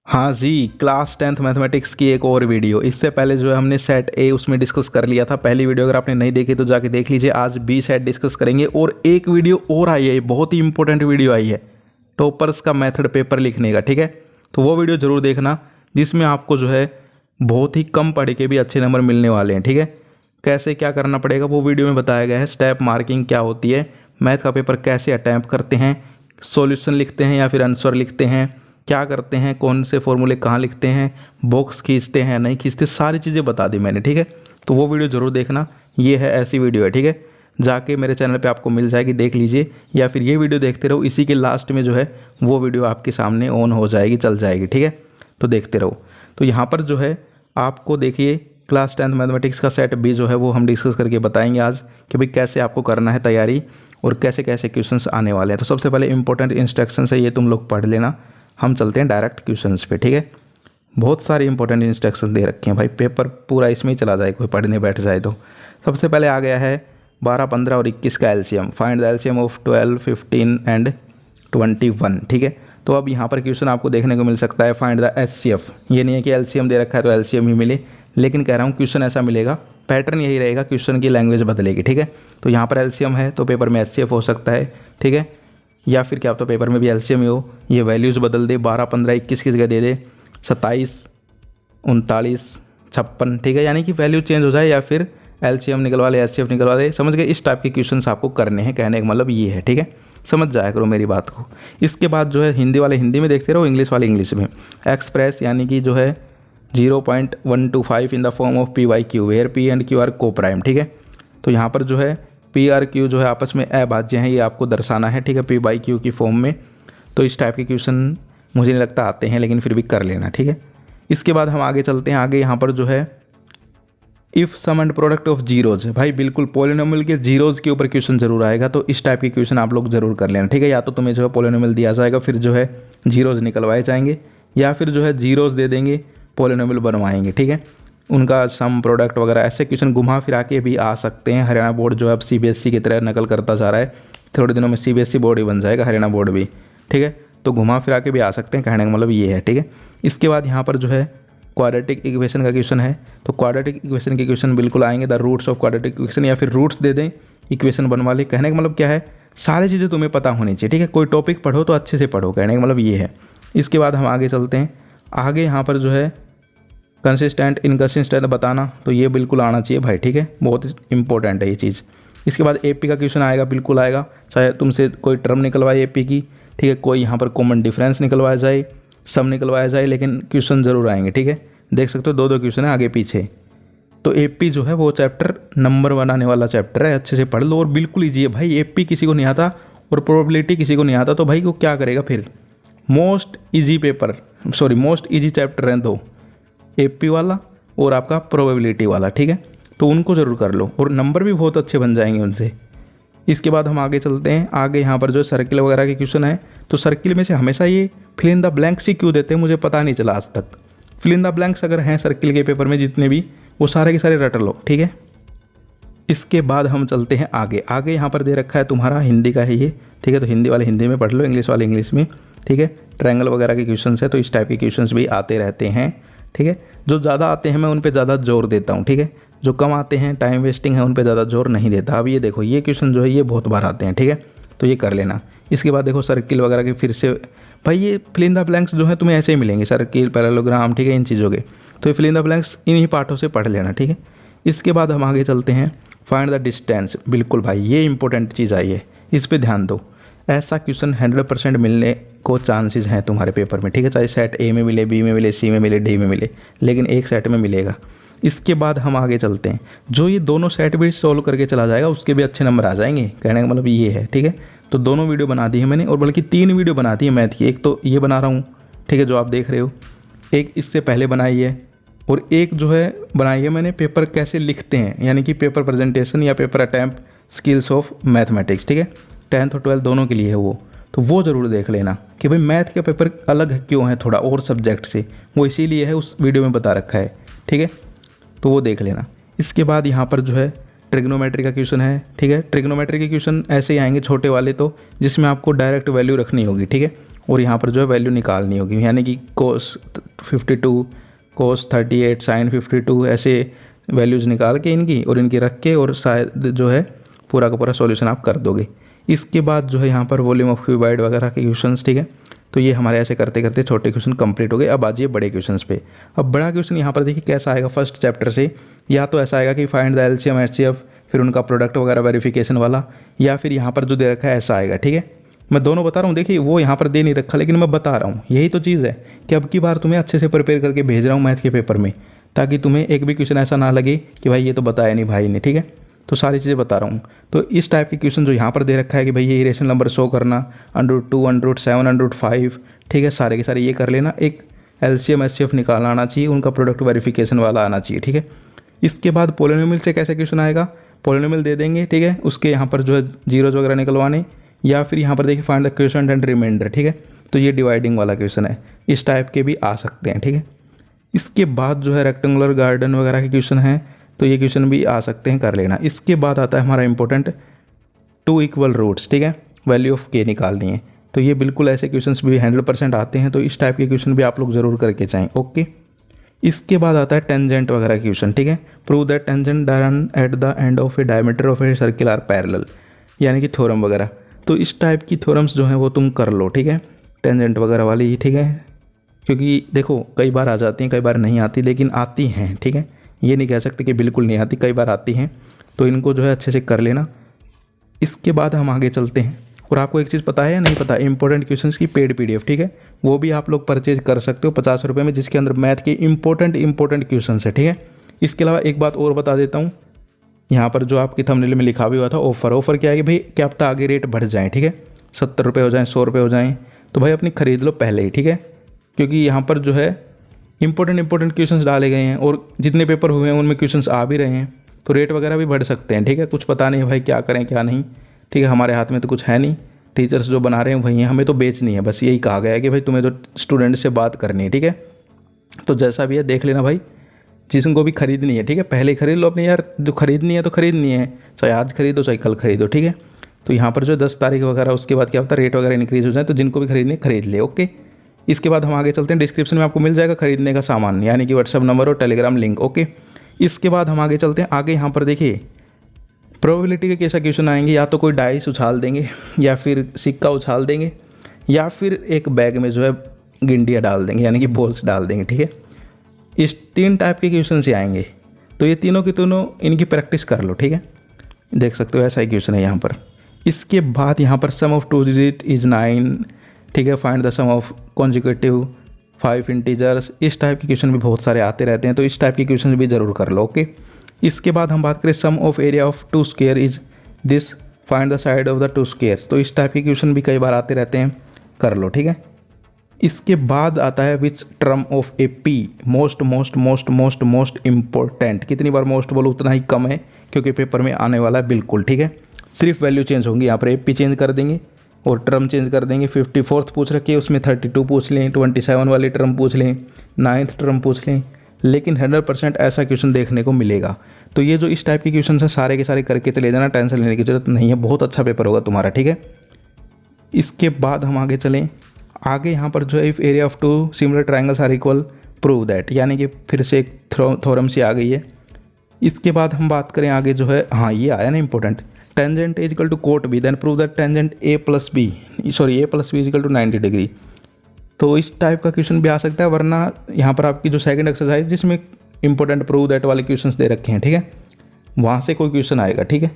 हाँ जी, class 10th mathematics की एक और वीडियो। इससे पहले जो है हमने सेट ए उसमें डिस्कस कर लिया था। पहली वीडियो अगर आपने नहीं देखी तो जाके देख लीजिए। आज बी सेट डिस्कस करेंगे और एक वीडियो और आई है, बहुत ही इंपॉर्टेंट वीडियो आई है, टॉपर्स का मेथड पेपर लिखने का। ठीक है, तो वो वीडियो ज़रूर देखना, जिसमें आपको जो है बहुत ही कम पढ़ के भी अच्छे नंबर मिलने वाले हैं। ठीक है, कैसे क्या करना पड़ेगा वो वीडियो में बताया गया है। स्टेप मार्किंग क्या होती है, मैथ का पेपर कैसे अटैम्प्ट करते हैं, सॉल्यूशन लिखते हैं या फिर आंसर लिखते हैं, क्या करते हैं, कौन से फॉर्मूले कहाँ लिखते हैं, बॉक्स खींचते हैं नहीं खींचते, सारी चीज़ें बता दी मैंने। ठीक है, तो वो वीडियो ज़रूर देखना। ये है ऐसी वीडियो है, ठीक है, जाके मेरे चैनल पे आपको मिल जाएगी, देख लीजिए, या फिर ये वीडियो देखते रहो, इसी के लास्ट में जो है वो वीडियो आपके सामने ऑन हो जाएगी, चल जाएगी। ठीक है, तो देखते रहो। तो यहाँ पर जो है आपको देखिए क्लास 10th मैथमेटिक्स का सेट बी जो है वो हम डिस्कस करके बताएंगे आज कि भाई कैसे आपको करना है तैयारी और कैसे कैसे क्वेश्चंस आने वाले हैं। तो सबसे पहले इंपॉर्टेंट इंस्ट्रक्शंस है, ये तुम लोग पढ़ लेना। हम चलते हैं डायरेक्ट क्वेश्चंस पे। ठीक है, बहुत सारे इंपॉर्टेंट इंस्ट्रक्शन दे रखे हैं भाई, पेपर पूरा इसमें ही चला जाए कोई पढ़ने बैठ जाए तो। सबसे पहले आ गया है 12, 15 और 21 का LCM. Find the LCM of 12, 15 and 21। ठीक है, तो अब यहाँ पर क्वेश्चन आपको देखने को मिल सकता है फाइंड द एचसीएफ। ये नहीं है कि एलसीएम दे रखा है तो एलसीएम ही मिले, लेकिन कह रहा हूँ क्वेश्चन ऐसा मिलेगा, पैटर्न यही रहेगा, क्वेश्चन की लैंग्वेज बदलेगी। ठीक है, तो यहाँ पर एलसीएम है तो पेपर में एचसीएफ हो सकता है। ठीक है, या फिर क्या तो पेपर में भी एलसीएम ही हो, ये वैल्यूज़ बदल दे, 12, 15, 21 की जगह दे दे 27, 39, 56। ठीक है, यानी कि वैल्यू चेंज हो जाए या फिर एलसीएम निकलवा ले, एचसीएफ निकलवा ले। समझ गए, इस टाइप के क्वेश्चंस आपको करने हैं, कहने का मतलब ये है। ठीक है, समझ जाया करो मेरी बात को। इसके बाद जो है हिंदी वाले हिंदी में देखते रहो, इंग्लिश वाले इंग्लिश में। एक्सप्रेस यानी कि जो है 0.125 in the form of P Y Q, where P and Q are coprime. ठीक है, तो यहाँ पर जो है पी आर क्यू जो है आपस में अभाज्य हैं, ये आपको दर्शाना है। ठीक है, पी बाई क्यू की फॉर्म में। तो इस टाइप के क्वेश्चन मुझे नहीं लगता आते हैं, लेकिन फिर भी कर लेना। ठीक है, इसके बाद हम आगे चलते हैं। आगे यहाँ पर जो है if sum and product of zeroes, भाई बिल्कुल पॉलिनोमियल के जीरोज के ऊपर क्वेश्चन जरूर आएगा, तो इस टाइप के क्वेश्चन आप लोग जरूर कर लेना। ठीक है, या तो तुम्हें जो है पॉलिनोमियल दिया जाएगा, फिर जो है जीरोज निकलवाए जाएंगे, या फिर जो है जीरोज दे देंगे, पॉलिनोमियल बनवाएंगे। ठीक है, उनका सम प्रोडक्ट वगैरह ऐसे क्वेश्चन घुमा फिरा के भी आ सकते हैं। हरियाणा बोर्ड जो है अब सीबीएसई की तरह नकल करता जा रहा है, थोड़े दिनों में सीबीएसई बोर्ड ही बन जाएगा, हरियाणा बोर्ड भी। ठीक है, तो घुमा फिरा के भी आ सकते हैं, कहने का मतलब ये है। ठीक है, इसके बाद यहाँ पर जो है क्वाड्रेटिक इक्वेशन का क्वेश्चन है, तो क्वाड्रेटिक इक्वेशन के क्वेश्चन बिल्कुल आएंगे। The roots of quadratic equation, या फिर रूट्स दे दें, इक्वेशन बनवा ले। कहने का मतलब क्या है, सारी चीज़ें तुम्हें पता होनी चाहिए। ठीक है, कोई टॉपिक पढ़ो तो अच्छे से पढ़ो, कहने का मतलब ये है। इसके बाद हम आगे चलते हैं। आगे यहाँ पर जो है कंसिस्टेंट इनकंसिस्टेंट बताना, तो ये बिल्कुल आना चाहिए भाई। ठीक है, बहुत इंपॉर्टेंट है ये चीज़। इसके बाद एपी का क्वेश्चन आएगा, बिल्कुल आएगा, चाहे तुमसे कोई टर्म निकलवाए एपी की। ठीक है, कोई यहाँ पर कॉमन डिफरेंस निकलवाया जाए, सब निकलवाया जाए, लेकिन क्वेश्चन ज़रूर आएंगे। ठीक है, देख सकते हो दो दो क्वेश्चन है आगे पीछे। तो एपी जो है वो चैप्टर नंबर 1 आने वाला चैप्टर है, अच्छे से पढ़ लो और बिल्कुल ईजी है भाई। एपी किसी को नहीं आता और प्रोबेबिलिटी किसी को नहीं आता, तो भाई वो क्या करेगा फिर। Most easy paper, sorry most easy chapter हैं दो, एपी वाला और आपका प्रोबेबिलिटी वाला। ठीक है, तो उनको ज़रूर कर लो और नंबर भी बहुत अच्छे बन जाएंगे उनसे। इसके बाद हम आगे चलते हैं। आगे यहाँ पर जो सर्किल वगैरह के क्वेश्चन है, तो सर्किल में से हमेशा ये फिल इन द ब्लैंक्स ही क्यों देते हैं, मुझे पता नहीं चला आज तक। फिल इन द ब्लैंक्स अगर हैं सर्किल के पेपर में जितने भी, वो सारे के सारे रट लो। ठीक है, इसके बाद हम चलते हैं आगे। आगे यहाँ पर दे रखा है तुम्हारा हिंदी का है ये। ठीक है, तो हिंदी वाले हिंदी में पढ़ लो, इंग्लिश वाले इंग्लिश में। ठीक है, ट्रायंगल वगैरह के क्वेश्चन है, तो इस टाइप के क्वेश्चन भी आते रहते हैं। ठीक है, जो ज़्यादा आते हैं मैं उन पर ज़्यादा जोर देता हूँ। ठीक है, जो कम आते हैं टाइम वेस्टिंग है उन पर ज़्यादा जोर नहीं देता। अब ये देखो ये क्वेश्चन जो है ये बहुत बार आते हैं। ठीक है, तो ये कर लेना। इसके बाद देखो सर्किल वगैरह के फिर से भाई ये फिल इन द ब्लैंक्स जो है तुम्हें ऐसे ही मिलेंगे, सर्किल, पैरेललोग्राम। ठीक है, इन चीज़ों के, तो ये फिल इन द ब्लैंक्स इन्हीं पार्टों से पढ़ लेना। ठीक है, इसके बाद हम आगे चलते हैं। फाइंड द डिस्टेंस, बिल्कुल भाई ये इंपॉर्टेंट चीज़ आई है, इस पर ध्यान दो। ऐसा क्वेश्चन 100% मिलने को चांसेस हैं तुम्हारे पेपर में। ठीक है, चाहे सेट ए में मिले, बी में मिले, सी में मिले, डी में मिले, लेकिन एक सेट में मिलेगा। इसके बाद हम आगे चलते हैं। जो ये दोनों सेट भी सॉल्व करके चला जाएगा उसके भी अच्छे नंबर आ जाएंगे, कहने का मतलब ये है। ठीक है, तो दोनों वीडियो बना दी है मैंने, और बल्कि 3 वीडियो बना दी है मैथ की। एक तो ये बना रहा हूँ, ठीक है, जो आप देख रहे हो, एक इससे पहले बनाई है, और एक जो है बनाई है मैंने पेपर कैसे लिखते हैं, यानी कि पेपर प्रेजेंटेशन या paper attempt skills of mathematics. ठीक है, 10th और 12th दोनों के लिए है वो, तो वो ज़रूर देख लेना कि भाई मैथ का पेपर अलग क्यों है थोड़ा और सब्जेक्ट से, वो इसीलिए है, उस वीडियो में बता रखा है। ठीक है, तो वो देख लेना। इसके बाद यहाँ पर जो है ट्रिग्नोमेट्री का क्वेश्चन है। ठीक है, ट्रिग्नोमेट्री के क्वेश्चन ऐसे ही आएंगे छोटे वाले, तो जिसमें आपको डायरेक्ट वैल्यू रखनी होगी। ठीक है, और यहाँ पर जो है वैल्यू निकालनी होगी, यानी कि कोस 52, कोस 38, साइन 52, ऐसे वैल्यूज़ निकाल के इनकी और इनकी रख के और शायद जो है पूरा का पूरा सॉल्यूशन आप कर दोगे। इसके बाद जो है यहाँ पर वॉल्यूम ऑफ क्यूबाइड वगैरह के क्वेश्चंस, ठीक है। तो ये हमारे ऐसे करते करते छोटे क्वेश्चन कंप्लीट हो गए। अब आ जाइए बड़े क्वेश्चंस पे। अब बड़ा क्वेश्चन यहाँ पर देखिए कैसा आएगा फर्स्ट चैप्टर से, या तो ऐसा आएगा कि फाइंड द एलसीएम एचसीएफ, फिर उनका प्रोडक्ट वगैरह वेरिफिकेशन वाला, या फिर यहाँ पर जो दे रखा है ऐसा आएगा, ठीक है। मैं दोनों बता रहा हूँ, देखिए वो यहाँ पर दे नहीं रखा लेकिन मैं बता रहा हूँ, यही तो चीज़ है कि अब की बार तुम्हें अच्छे से प्रिपेयर करके भेज रहा हूँ मैथ के पेपर में, ताकि तुम्हें एक भी क्वेश्चन ऐसा ना लगे कि भाई ये तो बताया नहीं भाई ने, ठीक है। तो सारी चीज़ें बता रहा हूँ। तो इस टाइप के क्वेश्चन जो यहाँ पर दे रखा है कि भाई ये इरेशनल नंबर शो करना, √2, √7, √5, ठीक है, सारे के सारे ये कर लेना। एक एलसीएम एचसीएफ निकालना आना चाहिए, उनका प्रोडक्ट वेरिफिकेशन वाला आना चाहिए, ठीक है। इसके बाद पॉलिनोमियल से कैसे क्वेश्चन आएगा, पॉलिनोमियल दे देंगे, ठीक है, उसके यहाँ पर जो है जीरोज वगैरह निकलवाने, या फिर यहाँ पर देखिए find the quotient and remainder, ठीक है। तो ये डिवाइडिंग वाला क्वेश्चन है, इस टाइप के भी आ सकते हैं, ठीक है। इसके बाद जो है रेक्टेंगुलर गार्डन वगैरह के क्वेश्चन हैं, तो ये क्वेश्चन भी आ सकते हैं, कर लेना। इसके बाद आता है हमारा इंपॉर्टेंट 2 इक्वल रूट्स, ठीक है, वैल्यू ऑफ के निकालनी है। तो ये बिल्कुल ऐसे क्वेश्चंस भी 100% आते हैं, तो इस टाइप के क्वेश्चन भी आप लोग ज़रूर करके चाहें, ओके। इसके बाद आता है टेंजेंट वगैरह क्वेश्चन, ठीक है। Prove that tangent run at the end of a diameter of a circle are parallel, यानी कि थ्योरम वगैरह। तो इस टाइप की थ्योरम्स जो हैं वो तुम कर लो, ठीक है, टेंजेंट वगैरह वाली, ठीक है। क्योंकि देखो कई बार आ जाती हैं, कई बार नहीं आती, लेकिन आती हैं, ठीक है। ये नहीं कह सकते कि बिल्कुल नहीं आती, कई बार आती हैं, तो इनको जो है अच्छे से कर लेना। इसके बाद हम आगे चलते हैं, और आपको एक चीज़ पता है या नहीं पता, इंपॉर्टेंट क्वेश्चंस की पेड पीडीएफ, ठीक है, वो भी आप लोग परचेज कर सकते हो 50 रुपये में, जिसके अंदर मैथ के इंपॉर्टेंट क्वेश्चंस है, ठीक है। इसके अलावा एक बात और बता देता हूँ, यहाँ पर जो आपकी थंबनेल में लिखा भी हुआ था ऑफ़र क्या है कि भाई क्या पता आगे रेट बढ़ जाए, ठीक है, 70 रुपये हो जाएँ, 100 रुपये हो जाएँ, तो भाई अपनी ख़रीद लो पहले ही, ठीक है। क्योंकि यहाँ पर जो है इंपॉर्टेंट क्वेश्चंस डाले गए हैं, और जितने पेपर हुए हैं उनमें क्वेश्चंस आ भी रहे हैं, तो रेट वगैरह भी बढ़ सकते हैं, ठीक है। कुछ पता नहीं है भाई क्या करें क्या नहीं, ठीक है, हमारे हाथ में तो कुछ है नहीं, टीचर्स जो बना रहे हैं वही हैं, हमें तो बेचनी है, बस यही कहा गया है कि भाई तुम्हें तो स्टूडेंट से बात करनी है, ठीक है। तो जैसा भी है देख लेना भाई, जिसको भी खरीदनी है, ठीक है, पहले ही खरीद लो अपने यार, जो खरीदनी है तो खरीदनी है, चाहे आज खरीदो चाहे कल खरीदो, ठीक है। तो यहाँ पर जो 10 तारीख वगैरह, उसके बाद क्या होता है रेट वगैरह इंक्रीज़ हो जाए, तो जिनको भी खरीदनी खरीद ले, ओके। इसके बाद हम आगे चलते हैं, डिस्क्रिप्शन में आपको मिल जाएगा खरीदने का सामान, यानी कि व्हाट्सअप नंबर और टेलीग्राम लिंक, ओके। इसके बाद हम आगे चलते हैं, आगे यहाँ पर देखिए प्रोबेबिलिटी के कैसा क्वेश्चन आएंगे, या तो कोई डाइस उछाल देंगे, या फिर सिक्का उछाल देंगे, या फिर एक बैग में जो है गिंडियाँ डाल देंगे, यानी कि बॉल्स डाल देंगे, ठीक है। इस 3 टाइप के क्वेश्चन से आएंगे, तो ये तीनों की तीनों इनकी प्रैक्टिस कर लो, ठीक है। देख सकते हो ऐसा ही क्वेश्चन है यहाँ पर। इसके बाद यहाँ पर सम ऑफ 2 डिजिट इज़ 9, ठीक है, find the sum of consecutive 5 integers, इस टाइप के क्वेश्चन भी बहुत सारे आते रहते हैं, तो इस टाइप के क्वेश्चन भी ज़रूर कर लो, ओके। इसके बाद हम बात करें sum of area of 2 square is this, find the side of the 2 squares, तो इस टाइप के क्वेश्चन भी कई बार आते रहते हैं, कर लो, ठीक है। इसके बाद आता है which term of A P, most important, कितनी बार मोस्ट बोलो उतना ही कम है, क्योंकि पेपर में आने वाला है बिल्कुल, ठीक है। सिर्फ वैल्यू चेंज होंगी, यहाँ पर ए पी चेंज कर देंगे और टर्म चेंज कर देंगे। 54th पूछ रखी है, उसमें 32 पूछ लें, 27 वाली टर्म पूछ लें, 9th टर्म पूछ लें, लेकिन 100% ऐसा क्वेश्चन देखने को मिलेगा। तो ये जो इस टाइप के क्वेश्चन हैं सारे के सारे करके चले जाना, टेंशन लेने की जरूरत नहीं है, बहुत अच्छा पेपर होगा तुम्हारा, ठीक है। इसके बाद हम आगे चलें, आगे यहाँ पर जो है if area of 2 similar triangles are equal prove that, यानी कि फिर से एक थ्योरम सी आ गई है। इसके बाद हम बात करें आगे जो है, हाँ ये आया ना important, tangent is equal to quote B, then prove that tangent A plus B is equal to 90 degree. तो इस टाइप का क्वेश्चन भी आ सकता है, वरना यहाँ पर आपकी जो सेकंड एक्सरसाइज जिसमें इंपॉर्टेंट प्रूव दैट वाले क्वेश्चंस दे रखे हैं, ठीक है, वहाँ से कोई क्वेश्चन आएगा, ठीक है।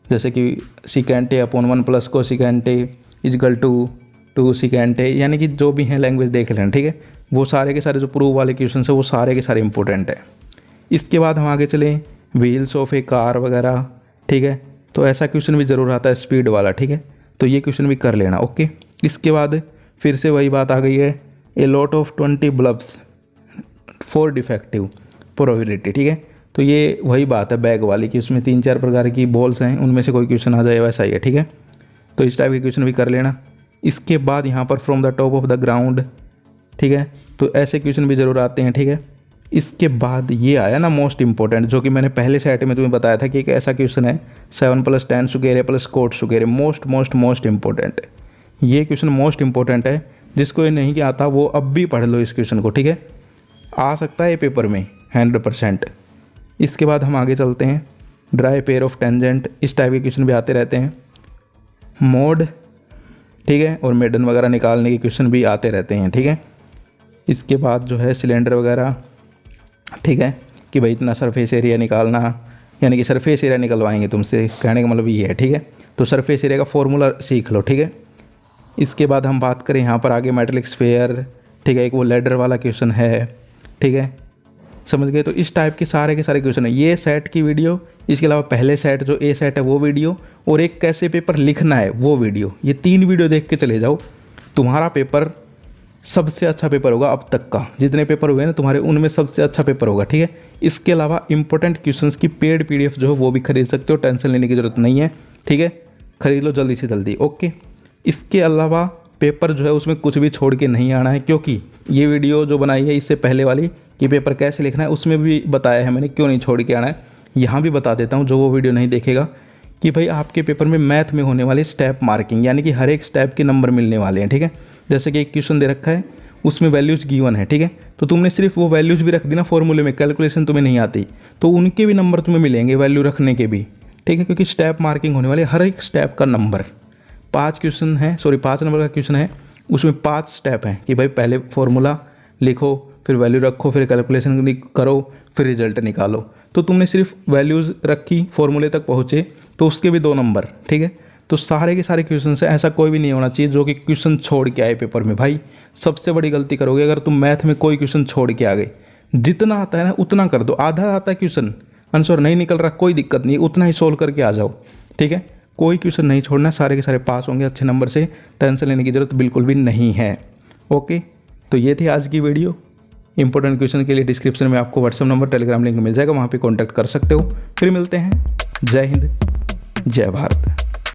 जैसे कि secant A upon 1 plus cosecant A is equal to 2 secant A, यानी कि जो भी हैं लैंग्वेज देख लेना, ठीक है। वो सारे के सारे जो प्रूव वाले क्वेश्चन है वो सारे के सारे इंपॉर्टेंट है। इसके बाद हम आगे चलें, व्हील्स ऑफ ए कार वगैरह, ठीक है, तो ऐसा क्वेश्चन भी ज़रूर आता है स्पीड वाला, ठीक है, तो ये क्वेश्चन भी कर लेना, ओके। इसके बाद फिर से वही बात आ गई है, a lot of 20 bulbs for defective probability, ठीक है, तो ये वही बात है बैग वाली कि उसमें 3-4 प्रकार की बॉल्स हैं, उनमें से कोई क्वेश्चन आ जाए वैसा ही है, ठीक है। तो इस टाइप के क्वेश्चन भी कर लेना। इसके बाद यहाँ पर from the top of the ground, ठीक है, तो ऐसे क्वेश्चन भी ज़रूर आते हैं, ठीक है। इसके बाद ये आया ना मोस्ट इंपॉर्टेंट, जो कि मैंने पहले सेट में तुम्हें बताया था कि एक ऐसा क्वेश्चन है 7 + 10 square plus coat square, most important. ये क्वेश्चन मोस्ट इंपॉर्टेंट है, जिसको ये नहीं आता वो अब भी पढ़ लो इस क्वेश्चन को, ठीक है। आ सकता है ये पेपर में 100%। इसके बाद हम आगे चलते हैं। ड्राई पेयर ऑफ टेंजेंट, इस टाइप के क्वेश्चन भी आते रहते हैं। मोड, ठीक है, और मेडन वगैरह निकालने के क्वेश्चन भी आते रहते हैं, ठीक है। इसके बाद जो है सिलेंडर वगैरह, ठीक है, कि भाई इतना सरफेस एरिया निकालना, यानी कि सरफेस एरिया निकलवाएंगे तुमसे, कहने का मतलब ये है, ठीक है। तो सरफेस एरिया का फॉर्मूला सीख लो, ठीक है। इसके बाद हम बात करें यहाँ पर आगे मेटेलिक स्फीयर, ठीक है, एक वो लेडर वाला क्वेश्चन है, ठीक है, समझ गए। तो इस टाइप के सारे क्वेश्चन है। ये सेट की वीडियो, इसके अलावा पहले सेट जो ए सेट है वो वीडियो, और एक कैसे पेपर लिखना है वो वीडियो, ये 3 वीडियो देख के चले जाओ। तुम्हारा पेपर सबसे अच्छा पेपर होगा अब तक का, जितने पेपर हुए ना तुम्हारे उनमें सबसे अच्छा पेपर होगा, ठीक है। इसके अलावा इंपॉर्टेंट क्वेश्चंस की पेड PDF जो है वो भी खरीद सकते हो, टेंशन लेने की ज़रूरत नहीं है, ठीक है। खरीद लो जल्दी से जल्दी, ओके। इसके अलावा पेपर जो है उसमें कुछ भी छोड़ के नहीं आना है, क्योंकि ये वीडियो जो बनाई है इससे पहले वाली कि पेपर कैसे लिखना है उसमें भी बताया है मैंने क्यों नहीं छोड़ के आना है। यहाँ भी बता देता हूँ जो वो वीडियो नहीं देखेगा, कि भाई आपके पेपर में मैथ में होने वाली स्टेप मार्किंग, यानी कि हर एक स्टेप के नंबर मिलने वाले हैं, ठीक है। जैसे कि एक क्वेश्चन दे रखा है, उसमें वैल्यूज़ गिवन है, ठीक है, तो तुमने सिर्फ वो वैल्यूज़ भी रख दी ना फॉर्मूले में, कैलकुलेशन तुम्हें नहीं आती, तो उनके भी नंबर तुम्हें मिलेंगे वैल्यू रखने के भी, ठीक है, क्योंकि स्टेप मार्किंग होने वाली हर एक स्टेप का नंबर। 5 क्वेश्चन है, 5 नंबर का क्वेश्चन है, उसमें 5 स्टेप हैं कि भाई पहले फॉर्मूला लिखो, फिर वैल्यू रखो, फिर कैलकुलेशन करो, फिर रिजल्ट निकालो। तो तुमने सिर्फ वैल्यूज़ रखी, फॉर्मूले तक पहुँचे, तो उसके भी 2 नंबर, ठीक है। तो सारे के सारे क्वेश्चन से ऐसा कोई भी नहीं होना चाहिए जो कि क्वेश्चन छोड़ के आए पेपर में। भाई सबसे बड़ी गलती करोगे अगर तुम मैथ में कोई क्वेश्चन छोड़ के आ गए। जितना आता है ना उतना कर दो, आधा आता है क्वेश्चन, आंसर नहीं निकल रहा कोई दिक्कत नहीं, उतना ही सोल्व करके आ जाओ, ठीक है। कोई क्वेश्चन नहीं छोड़ना, सारे के सारे पास होंगे अच्छे नंबर से, टेंशन लेने की ज़रूरत बिल्कुल भी नहीं है, ओके। तो ये थी आज की वीडियो। इंपॉर्टेंट क्वेश्चन के लिए डिस्क्रिप्शन में आपको व्हाट्सएप नंबर, टेलीग्राम लिंक मिल जाएगा, वहाँ पे कांटेक्ट कर सकते हो। फिर मिलते हैं। जय हिंद, जय भारत।